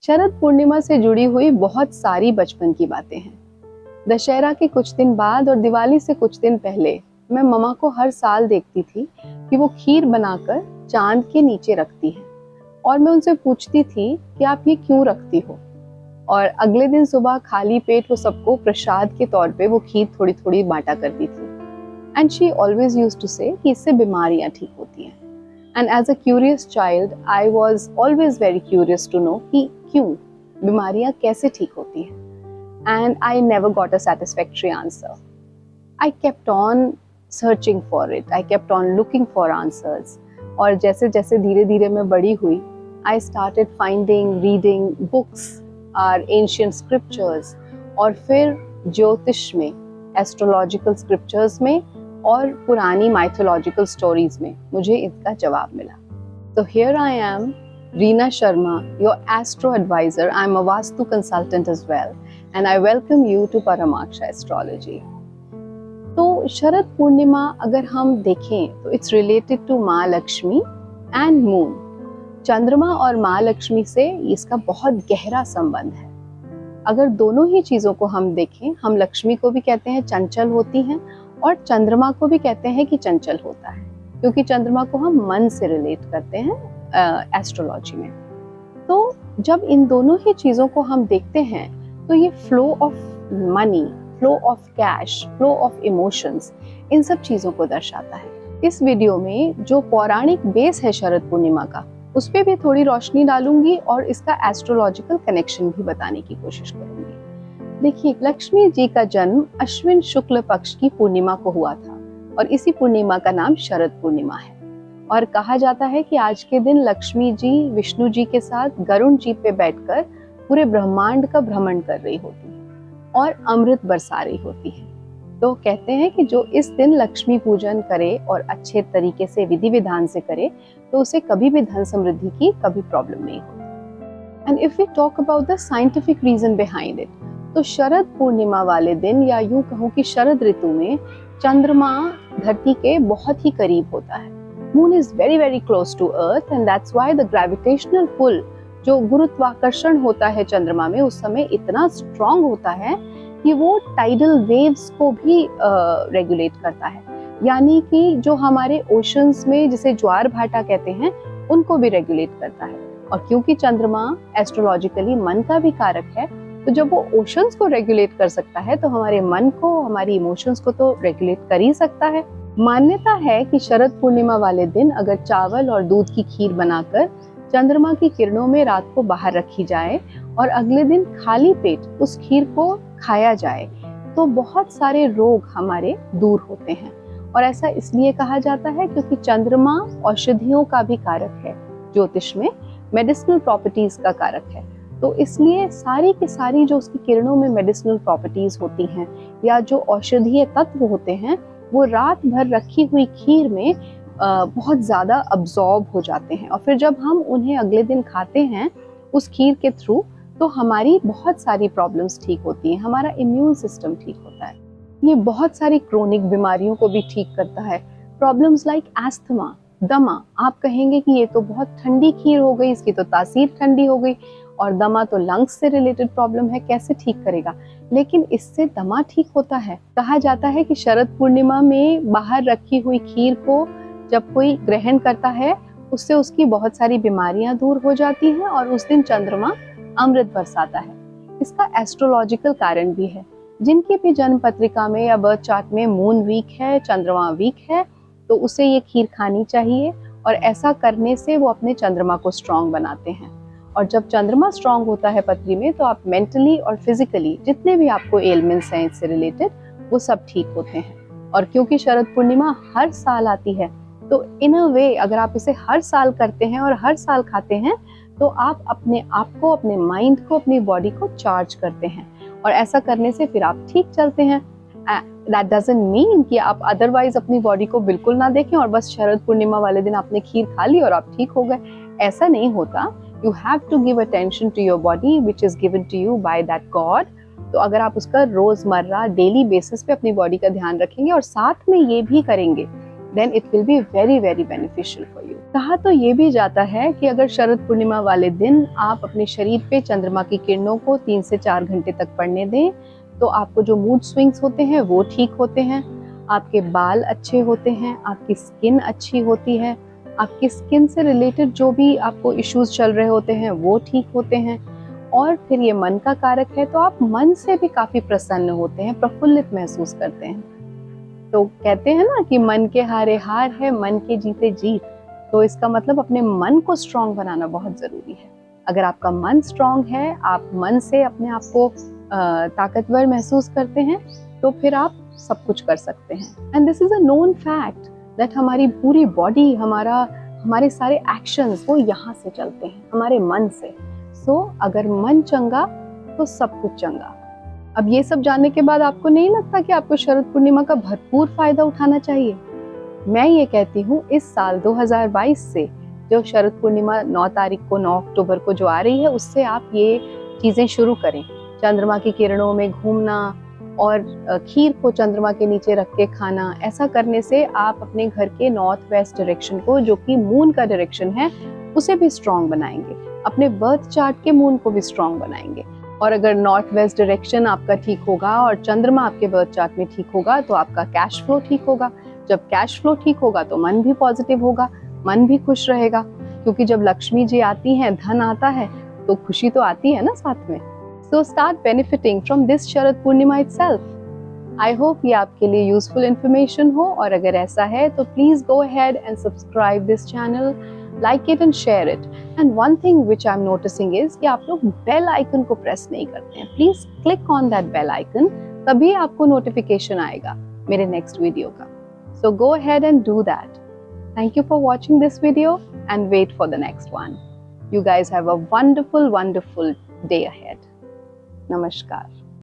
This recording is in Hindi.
शरद पूर्णिमा से जुड़ी हुई बहुत सारी बचपन की बातें हैं। दशहरा के कुछ दिन बाद और दिवाली से कुछ दिन पहले मैं मम्मा को हर साल देखती थी कि वो खीर बनाकर चांद के नीचे रखती हैं और मैं उनसे पूछती थी कि आप ये क्यों रखती हो। और अगले दिन सुबह खाली पेट वो सबको प्रसाद के तौर पे वो खीर थोड़ी थोड़ी बांटा करती थी। And she always used to say कि इससे बीमारियां ठीक होती हैं। And as a curious child I was always very curious to know कि क्यों बीमारियां कैसे ठीक होती हैं। And I never got a satisfactory answer. I kept on searching for it, I kept on looking for answers. और जैसे जैसे धीरे धीरे मैं बड़ी हुई, I started finding, reading books, or ancient scriptures, और फिर ज्योतिष में, एस्ट्रोलॉजिकल स्क्रिप्चर्स में और पुरानी माइथोलॉजिकल स्टोरीज में मुझे इसका जवाब मिला। तो here I am, Reena Sharma, your astro advisor. I am a vastu consultant as well, and I welcome you to Paramaksha astrology. तो शरद पूर्णिमा अगर हम देखें तो इट्स रिलेटेड टू माँ लक्ष्मी एंड मून. चंद्रमा और माँ लक्ष्मी से इसका बहुत गहरा संबंध है. अगर दोनों ही चीजों को हम देखें, हम लक्ष्मी को भी कहते हैं चंचल होती हैं और चंद्रमा को भी कहते हैं कि चंचल होता है, क्योंकि चंद्रमा को हम मन से रिलेट करते हैं एस्ट्रोलॉजी में. तो जब इन दोनों ही चीजों को हम देखते हैं तो ये flow of money, flow of cash, flow of emotions, इन सब चीजों को दर्शाता है. इस वीडियो में जो पौराणिक बेस है शरद पूर्णिमा का, उस पर भी थोड़ी रोशनी डालूंगी और इसका एस्ट्रोलॉजिकल कनेक्शन भी बताने की कोशिश करूंगी. देखिए, लक्ष्मी जी का जन्म अश्विन शुक्ल पक्ष की पूर्णिमा को हुआ था और इसी पूर्णिमा का नाम शरद पूर्णिमा है. और कहा जाता है कि आज के दिन लक्ष्मी जी विष्णु जी के साथ गरुड़ जी पे बैठकर पूरे ब्रह्मांड का भ्रमण कर रही होती है और अमृत बरसा रही होती है. तो कहते हैं कि जो इस दिन लक्ष्मी पूजन करे और अच्छे तरीके से विधि विधान से करे तो उसे कभी भी धन समृद्धि की कभी प्रॉब्लम नहीं होती. And if we talk about the scientific reason behind it, तो शरद पूर्णिमा वाले दिन, या यूं कहूं कि शरद ऋतु में, चंद्रमा धरती के बहुत ही करीब होता है. Moon is very very close to earth and that's why the gravitational pull, जो गुरुत्वाकर्षण होता है चंद्रमा में, उस समय इतना स्ट्रॉन्ग होता है कि वो टाइडल वेव्स को भी रेगुलेट करता है. यानी कि जो हमारे ओशंस में जिसे ज्वार भाटा कहते हैं, उनको भी रेगुलेट करता है. और क्योंकि चंद्रमा एस्ट्रोलॉजिकली मन का भी कारक है, तो जब वो ओशंस को रेगुलेट कर सकता है तो हमारे मन को, हमारी इमोशंस को तो रेगुलेट कर ही सकता है. मान्यता है कि शरद पूर्णिमा वाले दिन अगर चावल और दूध की खीर बनाकर चंद्रमा की किरणों में रात को बाहर रखी जाए और अगले दिन खाली पेट उस खीर को खाया जाए तो बहुत सारे रोग हमारे दूर होते हैं. और ऐसा इसलिए कहा जाता है क्योंकि चंद्रमा औषधियों का भी कारक है, ज्योतिष में मेडिसिनल प्रॉपर्टीज का कारक है. तो इसलिए सारी की सारी जो उसकी किरणों में मेडिसिनल प्रॉपर्टीज होती हैं या जो औषधीय तत्व होते हैं, वो रात भर रखी हुई खीर में बहुत ज़्यादा अब्जॉर्ब हो जाते हैं. और फिर जब हम उन्हें अगले दिन खाते हैं उस खीर के थ्रू, तो हमारी बहुत सारी प्रॉब्लम्स ठीक होती हैं, हमारा इम्यून सिस्टम ठीक होता है. ये बहुत सारी क्रोनिक बीमारियों को भी ठीक करता है. प्रॉब्लम्स लाइक एस्थमा, दमा. आप कहेंगे कि ये तो बहुत ठंडी खीर हो गई, इसकी तो तासीर ठंडी हो गई, और दमा तो लंग्स से रिलेटेड प्रॉब्लम है, कैसे ठीक करेगा? लेकिन इससे दमा ठीक होता है. कहा जाता है कि शरद पूर्णिमा में बाहर रखी हुई खीर को जब कोई ग्रहण करता है, उससे उसकी बहुत सारी बीमारियां दूर हो जाती हैं और उस दिन चंद्रमा अमृत बरसाता है. इसका एस्ट्रोलॉजिकल कारण भी है. जिनकी भी जन्म पत्रिका में या बर्थ चार्ट में मून वीक है, चंद्रमा वीक है, तो उसे ये खीर खानी चाहिए. और ऐसा करने से वो अपने चंद्रमा को स्ट्रांग बनाते हैं. और जब चंद्रमा स्ट्रांग होता है पत्री में, तो आप मेंटली और फिजिकली जितने भी आपको एलिमेंट्स हैं इससे रिलेटेड, वो सब ठीक होते हैं. और क्योंकि शरद पूर्णिमा हर साल आती है, तो इन अ वे अगर आप इसे हर साल करते हैं और हर साल खाते हैं, तो आप अपने आप को, अपने माइंड को, अपनी बॉडी को चार्ज करते हैं. और ऐसा करने से फिर आप ठीक चलते हैं. दैट डजंट मीन कि आप अदरवाइज अपनी बॉडी को बिल्कुल ना देखें और बस शरद पूर्णिमा वाले दिन आपने खीर खा ली और आप ठीक हो गए. ऐसा नहीं होता. You have to give attention to your body which is given to you by that God. तो अगर आप उसका रोजमर्रा डेली बेसिस पे अपनी बॉडी का ध्यान रखेंगे और साथ में ये भी करेंगे then it will be very very beneficial for you। कहा तो ये भी जाता है कि अगर शरद पूर्णिमा वाले दिन आप अपने शरीर पे चंद्रमा की किरणों को 3 से 4 घंटे तक पड़ने दें तो आपको जो मूड स्विंग्स होते हैं वो ठीक होते हैं, आपके बाल अच्छे होते हैं, आपकी स्किन अच्छी होती है, आपकी स्किन से रिलेटेड जो भी आपको इश्यूज चल रहे होते हैं वो ठीक होते हैं। और फिर ये मन का कारक है तो आप मन से भी काफी प्रसन्न होते हैं, प्रफुल्लित महसूस करते हैं। तो कहते हैं ना कि मन के हारे हार है, मन के जीते जीत। तो इसका मतलब अपने मन को स्ट्रांग बनाना बहुत जरूरी है। अगर आपका मन स्ट्रांग है, आप मन से अपने आप को ताकतवर महसूस करते हैं, तो फिर आप सब कुछ कर सकते हैं। And this is a known fact that हमारी पूरी बॉडी, हमारे सारे एक्शंस वो यहाँ से चलते हैं, हमारे मन से। सो अगर मन चंगा तो सब कुछ चंगा। अब ये सब जानने के बाद आपको नहीं लगता कि आपको शरद पूर्णिमा का भरपूर फायदा उठाना चाहिए? मैं ये कहती हूँ इस साल 2022 से जो शरद पूर्णिमा 9 तारीख को 9 अक्टूबर को जो आ रही है, उससे आप ये चीजें शुरू करें। चंद्रमा की किरणों में घूमना और खीर को चंद्रमा के नीचे रख के खाना, ऐसा करने से आप अपने घर के नॉर्थ वेस्ट डायरेक्शन को, जो कि मून का डायरेक्शन है, उसे भी स्ट्रॉन्ग बनाएंगे। अपने बर्थ चार्ट के मून को भी स्ट्रॉन्ग बनाएंगे। और अगर नॉर्थ वेस्ट डायरेक्शन आपका ठीक होगा और चंद्रमा आपके बर्थ चार्ट में ठीक होगा तो आपका कैश फ्लो ठीक होगा। जब कैश फ्लो ठीक होगा तो मन भी पॉजिटिव होगा, मन भी खुश रहेगा, क्योंकि जब लक्ष्मी जी आती हैं, धन आता है, तो खुशी तो आती है ना साथ में। So start benefiting from this Sharad Purnima itself. I hope ये आपके लिए यूजफुल इन्फॉर्मेशन हो, और अगर ऐसा है तो please go ahead and subscribe this channel, like it and share it। and one thing which I'm noticing is कि आप लोग बेल आइकन को प्रेस नहीं करते हैं। Please click on that bell icon, तभी आपको नोटिफिकेशन आएगा मेरे नेक्स्ट वीडियो का। So go ahead and do that। Thank you for watching this video and wait for the next one। You guys have a wonderful, wonderful day ahead। Namaskar।